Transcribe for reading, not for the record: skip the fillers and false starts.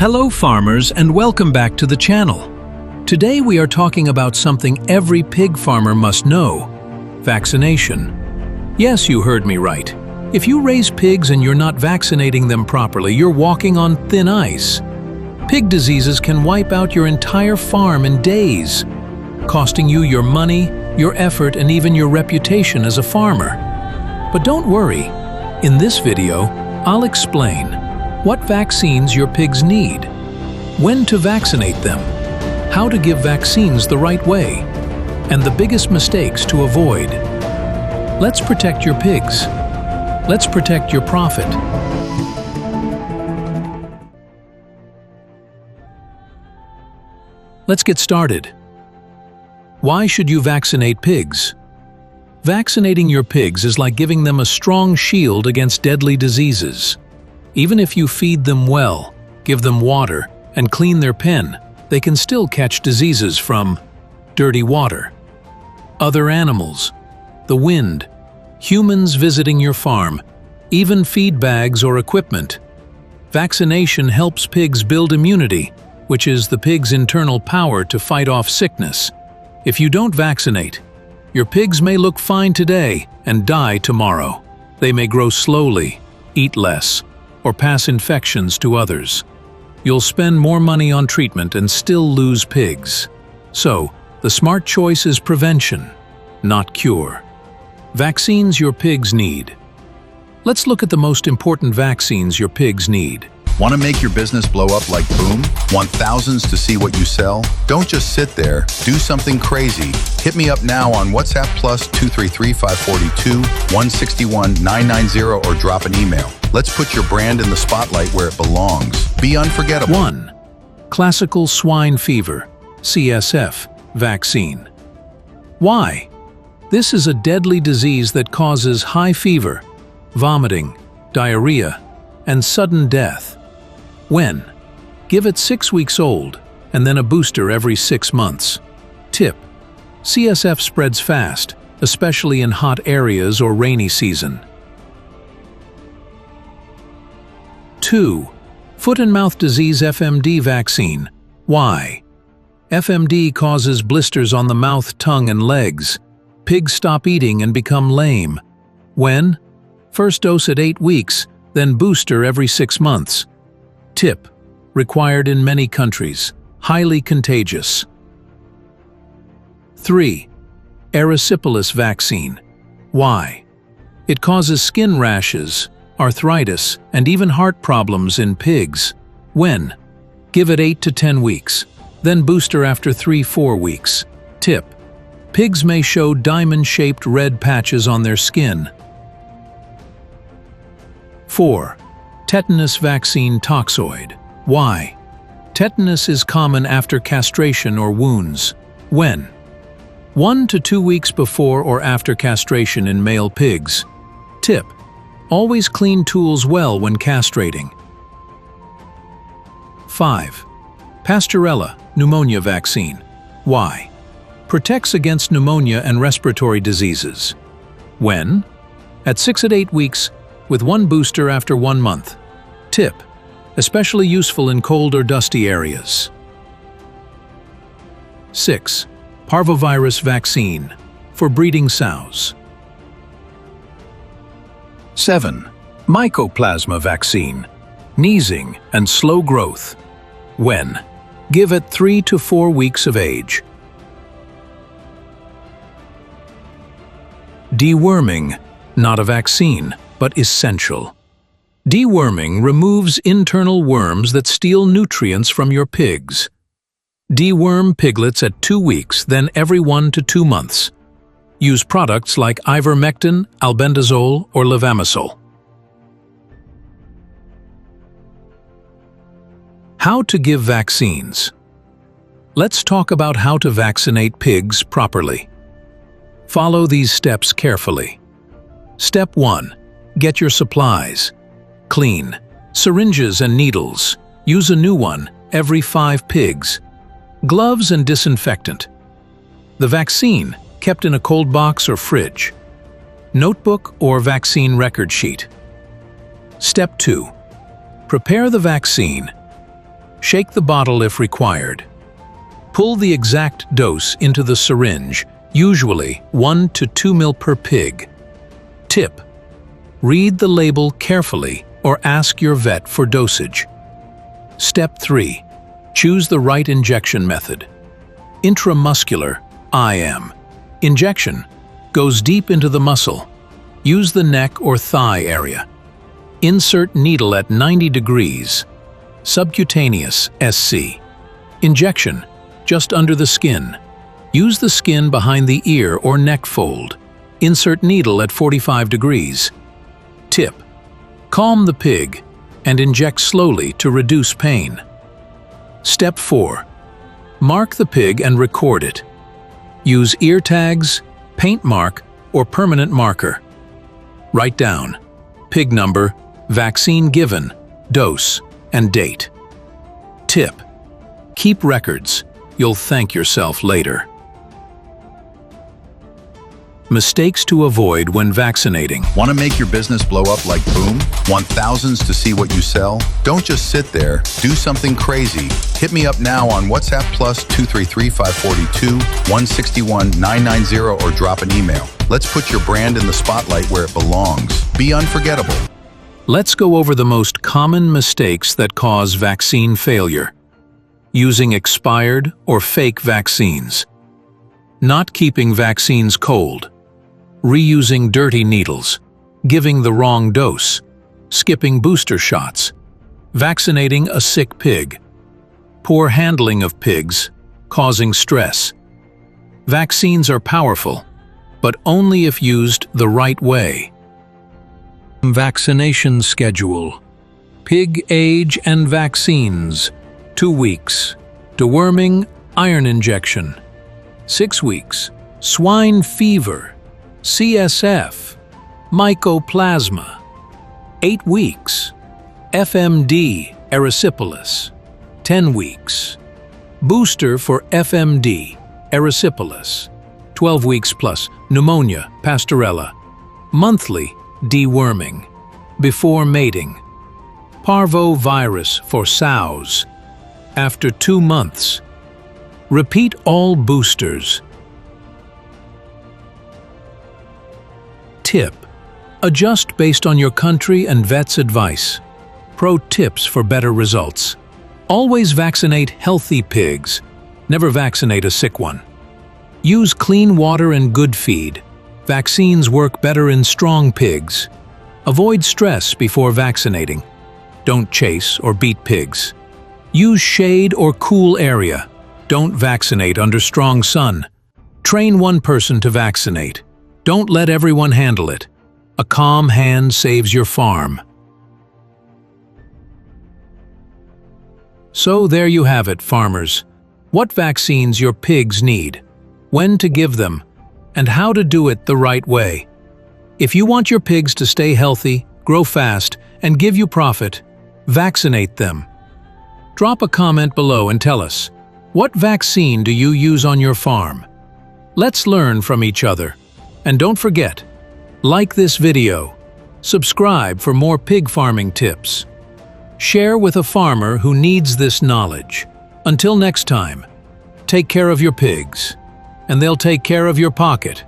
Hello farmers, and welcome back to the channel. Today we are talking about something every pig farmer must know: vaccination. Yes, you heard me right. If you raise pigs and you're not vaccinating them properly, you're walking on thin ice. Pig diseases can wipe out your entire farm in days, costing you your money, your effort, and even your reputation as a farmer. But don't worry. In this video, I'll explain what vaccines your pigs need, when to vaccinate them, how to give vaccines the right way, and the biggest mistakes to avoid. Let's protect your pigs. Let's protect your profit. Let's get started. Why should you vaccinate pigs? Vaccinating your pigs is like giving them a strong shield against deadly diseases. Even if you feed them well, give them water, and clean their pen, they can still catch diseases from dirty water, other animals, the wind, humans visiting your farm, even feed bags or equipment. Vaccination helps pigs build immunity, which is the pig's internal power to fight off sickness. If you don't vaccinate, your pigs may look fine today and die tomorrow. They may grow slowly, eat less, or pass infections to others. You'll spend more money on treatment and still lose pigs. So, the smart choice is prevention, not cure. Vaccines your pigs need. Let's look at the most important vaccines your pigs need. Want to make your business blow up like boom? Want thousands to see what you sell? Don't just sit there. Do something crazy. Hit me up now on WhatsApp plus 233-542-161-990 or drop an email. Let's put your brand in the spotlight where it belongs. Be unforgettable. 1. Classical Swine Fever, CSF, vaccine. Why? This is a deadly disease that causes high fever, vomiting, diarrhea, and sudden death. When? Give it 6 weeks old, and then a booster every 6 months. Tip: CSF spreads fast, especially in hot areas or rainy season. 2. Foot and mouth disease FMD vaccine. Why? FMD causes blisters on the mouth, tongue, and legs. Pigs stop eating and become lame. When? First dose at 8 weeks, then booster every 6 months. Tip: required in many countries. Highly contagious. 3. Erysipelas vaccine. Why? It causes skin rashes, arthritis, and even heart problems in pigs. When? Give it 8 to 10 weeks, then booster after 3-4 weeks. Tip: pigs may show diamond-shaped red patches on their skin. 4. Tetanus vaccine toxoid. Why? Tetanus is common after castration or wounds. When? 1 to 2 weeks before or after castration in male pigs. Tip: always clean tools well when castrating. 5. Pasteurella pneumonia vaccine. Why? Protects against pneumonia and respiratory diseases. When? At 6 to 8 weeks, with 1 booster after 1 month. Tip: especially useful in cold or dusty areas. 6. Parvovirus vaccine for breeding sows. 7. Mycoplasma vaccine, sneezing and slow growth. When? Give at 3 to 4 weeks of age. Deworming, not a vaccine, but essential. Deworming removes internal worms that steal nutrients from your pigs. Deworm piglets at 2 weeks, then every 1 to 2 months. Use products like ivermectin, albendazole, or levamisole. How to give vaccines. Let's talk about how to vaccinate pigs properly. Follow these steps carefully. Step 1. Get your supplies. Clean syringes and needles. Use a new one every 5 pigs. Gloves and disinfectant. The vaccine kept in a cold box or fridge. Notebook or vaccine record sheet. Step 2. Prepare the vaccine. Shake the bottle if required. Pull the exact dose into the syringe, usually 1 to 2 ml per pig. Tip: read the label carefully or ask your vet for dosage. Step 3. Choose the right injection method. Intramuscular, IM. Injection goes deep into the muscle. Use the neck or thigh area. Insert needle at 90 degrees. Subcutaneous, SC. Injection just under the skin. Use the skin behind the ear or neck fold. Insert needle at 45 degrees. Tip: calm the pig and inject slowly to reduce pain. Step 4. Mark the pig and record it. Use ear tags, paint mark, or permanent marker. Write down pig number, vaccine given, dose, and date. Tip: keep records. You'll thank yourself later. Mistakes to avoid when vaccinating. Want to make your business blow up like boom? Want thousands to see what you sell? Don't just sit there. Do something crazy. Hit me up now on WhatsApp plus 233-542-161-990 or drop an email. Let's put your brand in the spotlight where it belongs. Be unforgettable. Let's go over the most common mistakes that cause vaccine failure. Using expired or fake vaccines. Not keeping vaccines cold. Reusing dirty needles. Giving the wrong dose. Skipping booster shots. Vaccinating a sick pig. Poor handling of pigs, causing stress. Vaccines are powerful, but only if used the right way. Vaccination schedule. Pig age and vaccines. 2 weeks. Deworming, iron injection. 6 weeks. Swine fever. CSF. Mycoplasma. 8 weeks. FMD, erysipelas. 10 weeks. Booster for FMD, erysipelas. 12 weeks plus pneumonia, pastorella. Monthly deworming. Before mating. Parvovirus for sows. After 2 months. Repeat all boosters. Tip: adjust based on your country and vet's advice. Pro tips for better results. Always vaccinate healthy pigs. Never vaccinate a sick one. Use clean water and good feed. Vaccines work better in strong pigs. Avoid stress before vaccinating. Don't chase or beat pigs. Use shade or cool area. Don't vaccinate under strong sun. Train one person to vaccinate. Don't let everyone handle it. A calm hand saves your farm. So there you have it, farmers. What vaccines your pigs need, when to give them, and how to do it the right way. If you want your pigs to stay healthy, grow fast, and give you profit, vaccinate them. Drop a comment below and tell us, what vaccine do you use on your farm? Let's learn from each other. And don't forget, like this video, subscribe for more pig farming tips. Share with a farmer who needs this knowledge. Until next time, take care of your pigs, and they'll take care of your pocket.